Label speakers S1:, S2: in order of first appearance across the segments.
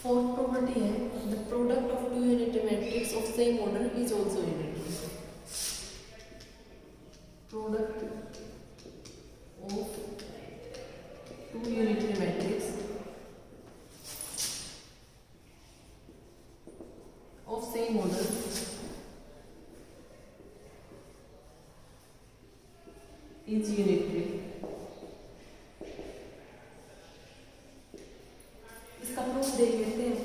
S1: Fourth property है the product of two unitary matrix of same order is also unitary. Product of two unitary matrix of same order is unitary. इसका proof देख लेते हैं।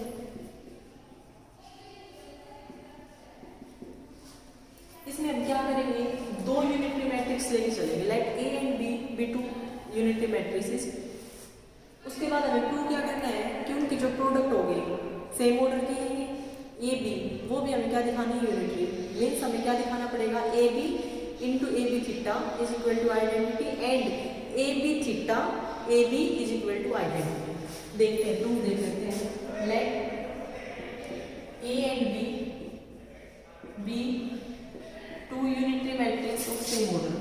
S1: इसमें हम क्या करेंगे, दो यूनिटरी मैट्रिक्स लेके चलेंगे like A and B, be two unitary matrices. उसके बाद हमें प्रूव क्या करना है कि उनकी जो प्रोडक्ट होगी सेम ऑर्डर की है ए बी, वो भी हमें क्या दिखाना है यूनिटरी। मीन्स हमें क्या दिखाना पड़ेगा, A B into A B theta is equal to identity and A B theta A B is equal to identity. देखते हैं, प्रूफ देख लेते हैं। Let A and B two unitary matrix of same order,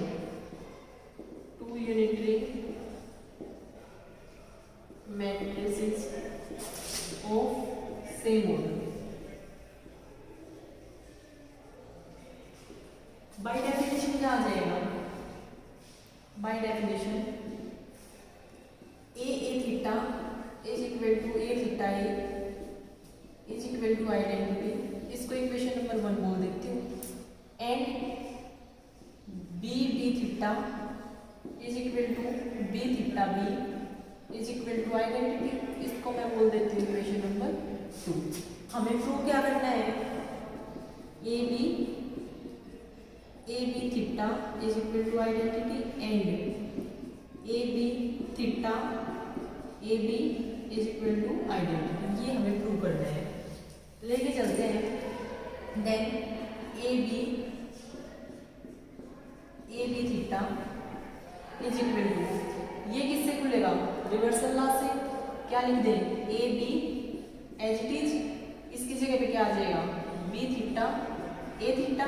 S1: two unitary matrices of same order. By definition क्या आ जाएगा, by definition A theta is equal to A theta A is equal to identity. इसको equation number 1 बोल देती हूँ। And B theta is equal to B theta B is equal to identity. इसको मैं बोल देती हूँ इक्वेशन नंबर 2। हमें प्रूव क्या करना है, A B theta is equal to identity and A B theta A B is equal to identity. ये हमें प्रूव करना है, लेके चलते हैं। Then A B theta is equal to, ये किससे खुलेगा, रिवर्सल लॉ से। क्या लिख दें, A B as it is, इसकी जगह पे क्या आ जाएगा, बी थीटा ए थीटा।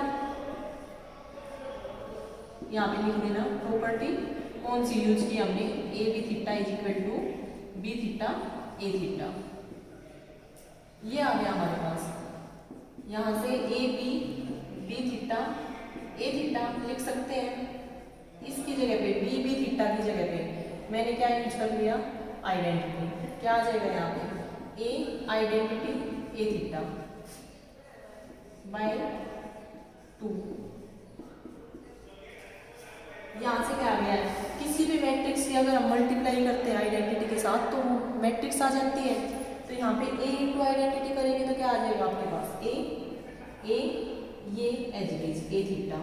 S1: यहाँ पे लिख देना प्रॉपर्टी कौन सी यूज की हमने, A B theta is equal to B theta A theta. ये आ गया हमारे पास। यहाँ से A B theta A theta लिख सकते हैं। इसकी जगह पे बी थीटा की जगह पे मैंने क्या यूज कर लिया, आइडेंटिटी। क्या आ जाएगा यहाँ पे, ए आइडेंटिटी ए थीटा बाय 2। यहाँ से क्या आ गया है, किसी भी मैट्रिक्स की अगर हम मल्टीप्लाई करते हैं आइडेंटिटी के साथ तो मैट्रिक्स आ जाती है। तो यहाँ पे ए इंटू आइडेंटिटी करेंगे तो क्या आ जाएगा आपके पास, ए ये as it is A theta.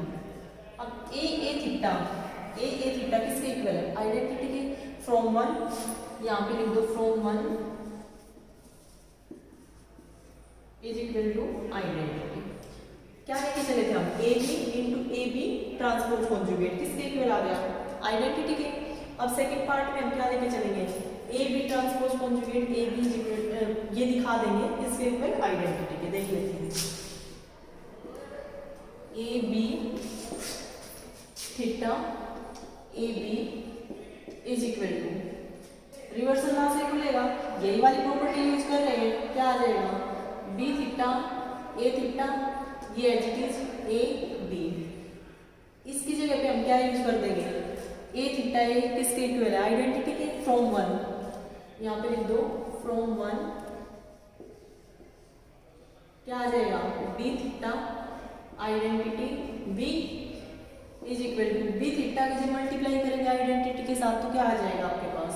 S1: अब ए थीटा किसके इक्वल है, आइडेंटिटी के। फ्रॉम 1 यहाँ पे लिख दो, from 1 is equal to identity. क्या लेके चले थे हम, A B into A B transpose conjugate, किसके इक्वल आ गया, आइडेंटिटी के। अब सेकंड पार्ट में हम क्या लेके चलेंगे, A B transpose conjugate A B equal, ये दिखा देंगे इसके इक्वल आइडेंटिटी के। देख लेते हैं, A B theta A B is equal to, reversal law से खुलेगा, यही वाली प्रॉपर्टी यूज कर रहे हैं। क्या आ जाएगा, बी थीटा ए थीटा, ये as it is A B. इसकी जगह पे हम क्या यूज कर देंगे, ए थीटा ए किसके इक्वल है, आइडेंटिटी के। फ्रॉम 1 यहाँ पे लिख दो, फ्रॉम 1 क्या आ जाएगा, B theta identity B is equal to B theta की जब मल्टीप्लाई करेंगे आइडेंटिटी के साथ तो क्या आ जाएगा आपके पास,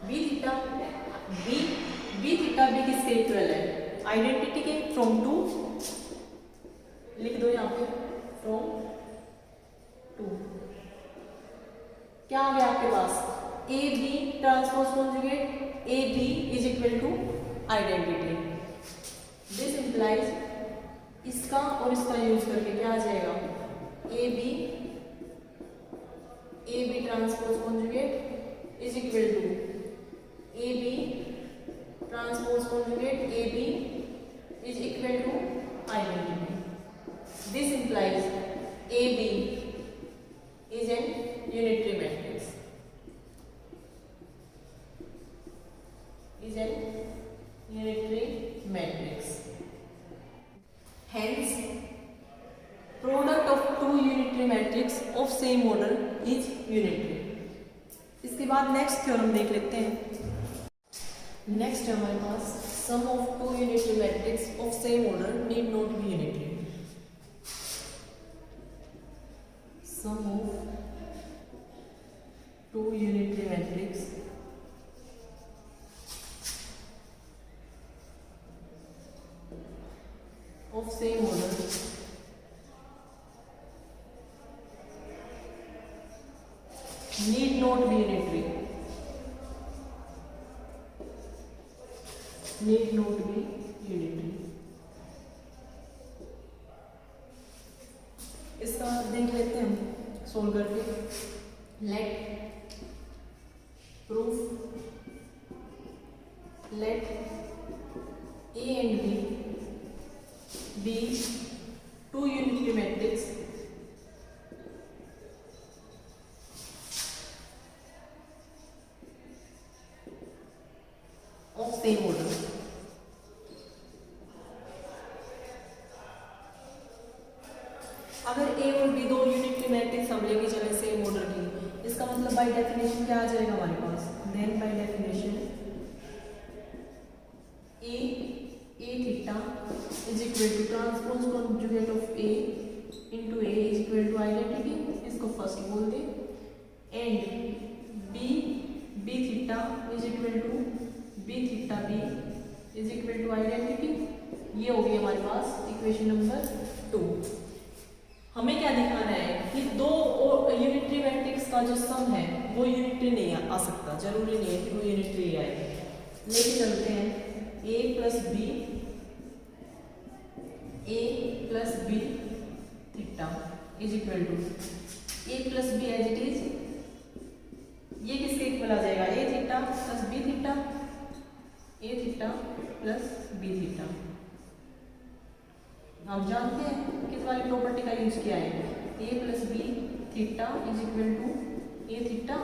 S1: B theta B theta B किसके इक्वल है, आइडेंटिटी के। फ्रॉम 2 लिख दो यहाँ पे, फ्रॉम 2 क्या आ गया आपके पास, A B transpose conjugate A B is equal to identity. This implies, इसका और इसका यूज करके क्या आ जाएगा, A B transpose conjugate is equal to A B transpose conjugate A B is equal to identity. This implies AB is an unitary matrix. Is an unitary same order is unitary. इसके बाद next theorem देख लेते हैं। Next है हमारे पास sum of two unitary matrix of same order need not be unitary. Sum of two unitary matrix of same order need not be unitary, need not be unitary। इसका देख लेते हैं हम सोल्व करके। Let proof let A and B be two unitary matrix of same order। अगर A और B दो unitary matrix हम लेके चले सेम ऑर्डर की, इसका मतलब बाय डेफिनेशन क्या आ जाएगा हमारे पास? Then by definition A theta is equal to transpose conjugate of A into A is equal to identity, इसको फर्स्ट बोल दे, and B theta is equal to B theta B is equal to identity. ये हो गई हमारे पास equation number 2। हमें क्या दिखाना है कि दो यूनिटरी मैट्रिक्स का जो सम है वो यूनिटरी नहीं आ सकता, जरूरी नहीं है कि वो यूनिटरी आए। लेके चलते हैं A plus B theta is equal to A plus B as it is, ये किसके इक्वल आ जाएगा? A theta plus B theta, A theta plus B theta. हम जानते हैं किस वाली प्रॉपर्टी का यूज किया है? A plus B theta is equal to A theta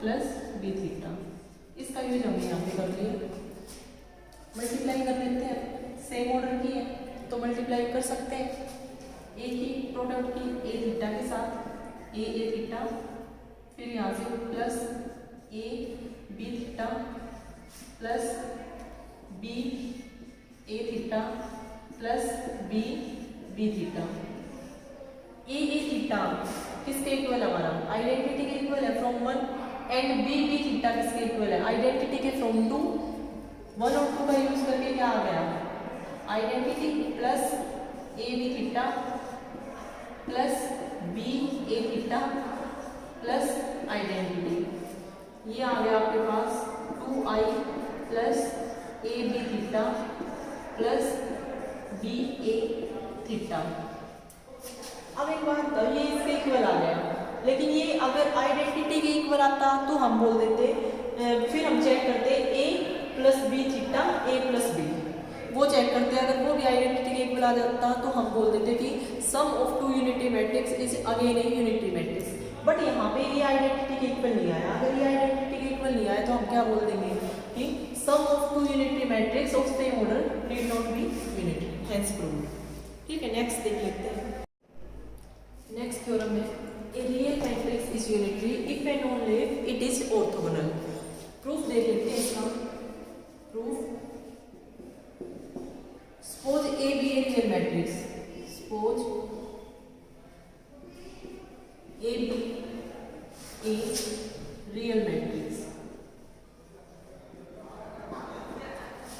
S1: plus B theta. इसका यूज हमने यहाँ पे कर लिया। मल्टीप्लाई कर लेते हैं, सेम ऑर्डर की है तो मल्टीप्लाई कर सकते हैं। ए की प्रोडक्ट की A थीटा के साथ A थीटा, फिर यहाँ से plus A B theta plus B A theta plus B theta. A theta किसके इक्वल है हमारा? आइडेंटिटी के इक्वल है फ्रॉम 1, एंड B थीटा किसके इक्वल है? आइडेंटिटी के फ्रॉम 2। 1 और 2 का यूज करके क्या आ गया? Identity plus A B theta plus B A theta plus identity. ये आ गया आपके पास 2i plus A B theta plus B A theta. अब एक बात बताओ, ये इसके इक्वल आ गया, लेकिन ये अगर आइडेंटिटी के इक्वल आता तो हम बोल देते, फिर हम चेक करते A plus B theta A plus B, वो चेक करते हैं। अगर वो भी आइडेंटिटी के इक्वल आ जाता तो हम बोल देते कि sum of two unitary matrix is again a unitary matrix. But यहाँ पे ये आइडेंटिटी के इक्वल नहीं आया। अगर ये आइडेंटिटी के इक्वल नहीं आया तो हम क्या बोल देंगे कि sum of two unitary matrix of same order need not be unitary, hence proved. ठीक है, नेक्स्ट देख लेते हैं। नेक्स्ट थ्योरम है a real matrix is unitary if and only if it is orthogonal. Proof देख लेते हैं इसका। Proof suppose A be a real matrix, suppose A be a real matrix.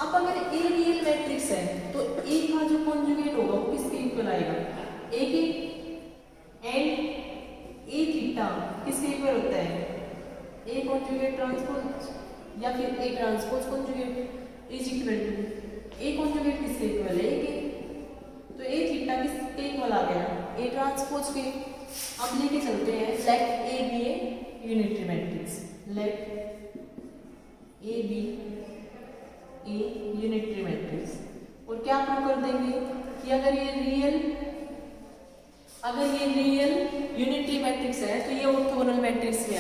S1: अब अगर ए रियल मैट्रिक्स है तो ए का जो कॉन्जुगेट होगा वो किसके इक्वल आएगा? ए के, एंड ए थीटा किसके इक्वल होता है? ए कॉन्जुगेट ट्रांसपोज या फिर A transpose conjugate is equal to A conjugate किसके इक्वल है? ए के, तो ए थीटा किसके इक्वल आ गया? ए ट्रांसपोज के। अब लेके चलते हैं let A be a unitary matrix, let A be a unitary matrix. और क्या प्रूव कर देंगे कि अगर ये रियल यूनिटरी मैट्रिक्स है तो ये ऑर्थोगोनल मैट्रिक्स में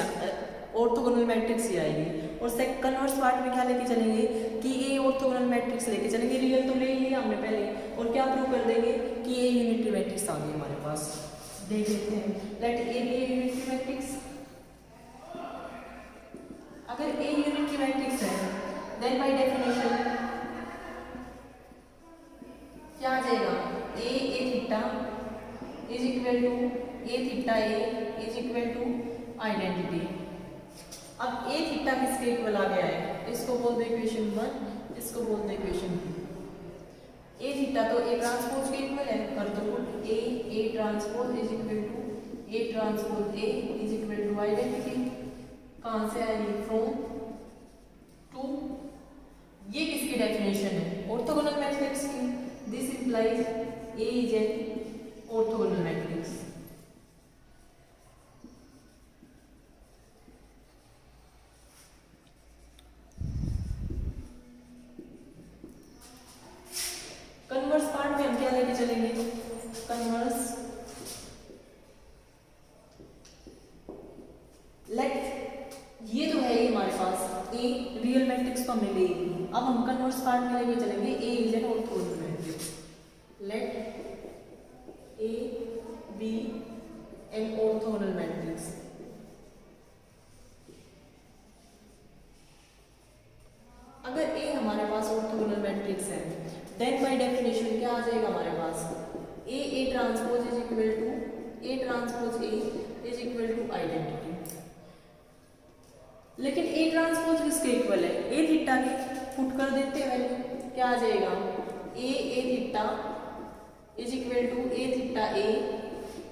S1: ऑर्थोगोनल मैट्रिक्स ही आएगी। और कन्वर्स पार्ट में क्या लेके चलेंगे कि ये ऑर्थोगोनल मैट्रिक्स लेके चलेंगे। रियल तो ले लिया हमने पहले, और क्या प्रूव कर देंगे कि ये यूनिटरी मैट्रिक्स आ गई हमारे पास। देख लेते हैं। Let A be a unitary matrix. अगर ए यूनिटरी मैट्रिक्स है देन बाय डेफिनेशन क्या आ जाएगा, A theta is equal to A theta A is equal to identity. अब ए थीटा किसके इक्वल आ गया है, इसको बोल दो इक्वेशन 1, इसको बोल दो इक्वेशन 2। ए थीटा तो ए ट्रांसपोज के इक्वल है, कर दो put A transpose is equal to A transpose A is equal to identity. कहाँ से आएगी, फ्रॉम 2। ये किसकी डेफिनेशन है, ऑर्थोगोनल मैट्रिक्स की। This implies A is an orthogonal matrix. Converse part में हम क्या लेके चलेंगे, कन्वर्स लेट ये तो है ही हमारे पास ए रियल मैट्रिक्स तो हमने ले ली। अब हम कन्वर्स पार्ट में लेके चलेंगे A is an orthogonal matrix. Let A be an orthogonal matrix. अगर ए हमारे पास ऑर्थोगोनल मैट्रिक्स है देन बाय डेफिनेशन क्या आ जाएगा हमारे पास, A transpose is equal to A transpose A is equal to identity. लेकिन ए ट्रांसपोज किसके इक्वल है, ए थीटा के। पुट कर देते हैं वैल्यू, क्या आ जाएगा, A theta is equal to A theta A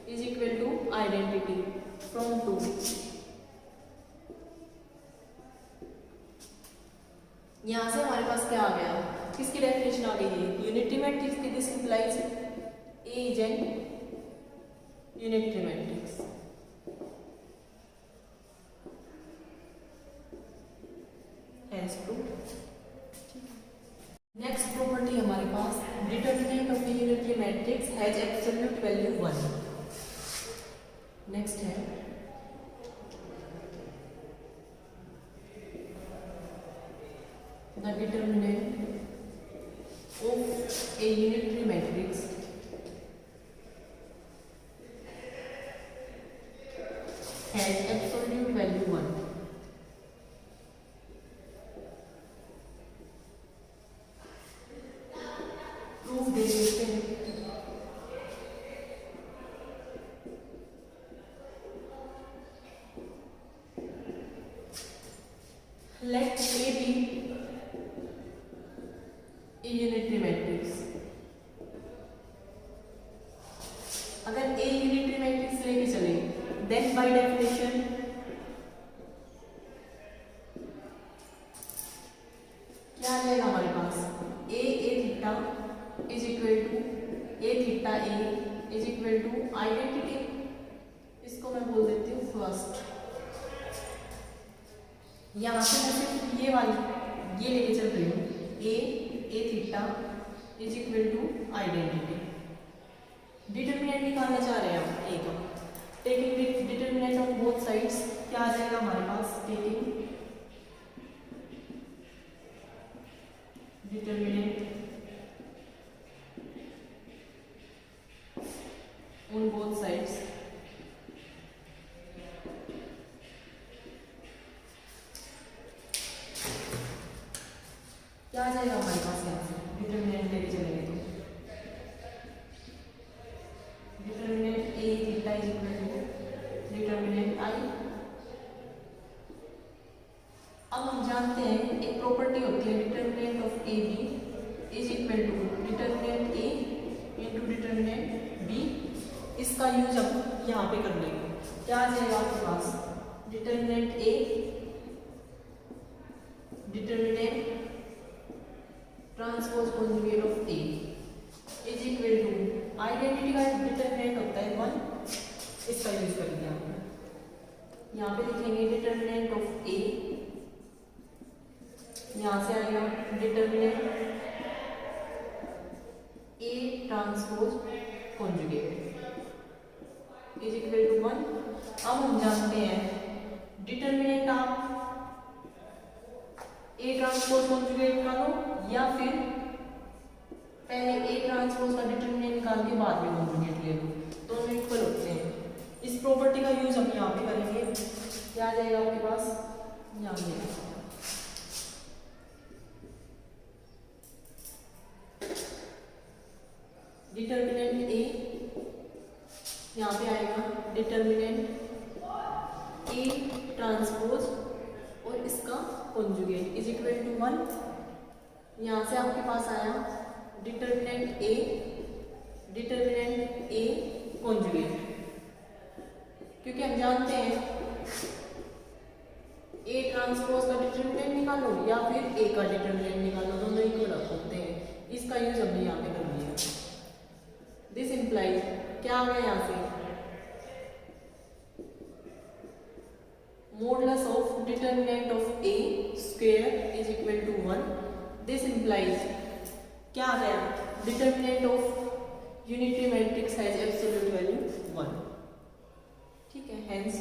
S1: is equal to identity from 2। यहां से हमारे पास क्या आ गया, किसकी डेफिनेशन आ गई है, यूनिटरी मैट्रिक्स की। This implies A is an unitary matrix. Has proved. Next property हमारे पास, determinant of A unitary matrix has absolute value 1। Next है the determinant of a unitary matrix has absolute value 1. Proof दे देते हैं। Let A be a unitary matrix। अगर A unitary matrix लेके चले then by definition क्या आ जाएगा हमारे पास, A theta is equal to A theta A is equal to identity. इसको मैं बोल देती हूँ फर्स्ट। यहाँ से मैं सिर्फ ये वाली ये लेके चल रही हूँ, A theta is equal to identity. Determinant निकालना चाह रहे हैं हम ए का। Taking determinant of both sides क्या आ जाएगा हमारे पास, taking determinant on both sides क्या आ जाएगा हमारे पास, यहाँ से डिटरमिनेंट लेके चलेंगे तो determinant A theta is equal to determinant I. अब हम जानते हैं एक प्रॉपर्टी होती है determinant of A B is equal to determinant A into determinant B. इसका यूज अब यहाँ पे कर लेंगे। क्या आ जाएगा आपके पास, determinant A determinant transpose conjugate of A is equal to identity का डिटरमिनेंट होता है 1। इसका यूज करेंगे हम। यहाँ पे लिखेंगे डिटरमिनेंट ऑफ ए, यहाँ से आएगा determinant A transpose conjugate is equal to 1। अब हम जानते हैं डिटरमिनेंट आप ए ट्रांसपोज कॉन्जुगेट निकालो या फिर पहले ए ट्रांसपोज का डिटरमिनेंट निकाल के बाद में कॉन्जुगेट ले लो, दोनों इक्वल होते हैं। इस प्रॉपर्टी का यूज हम यहाँ पे करेंगे। क्या आ जाएगा आपके पास, यहाँ पे डिटर्मिनेंट ए, यहाँ पे आएगा डिटर्मिनेंट ए ट्रांसपोज और इसका कॉन्जुगेट इज इक्वल टू 1। यहाँ से आपके पास आया डिटर्मिनेंट ए कॉन्जुगेट, क्योंकि हम जानते हैं ए ट्रांसपोज का डिटर्मिनेंट निकालो या फिर ए का डिटर्मिनेंट निकालो, दोनों इक्वल होते हैं। इसका यूज हमने यहाँ पे कर लिया। दिस इंप्लाइज क्या आ गया यहाँ से, modulus of determinant of A square is equal to 1। This implies क्या आ गया, determinant of unitary matrix has absolute value 1। ठीक है, हेंस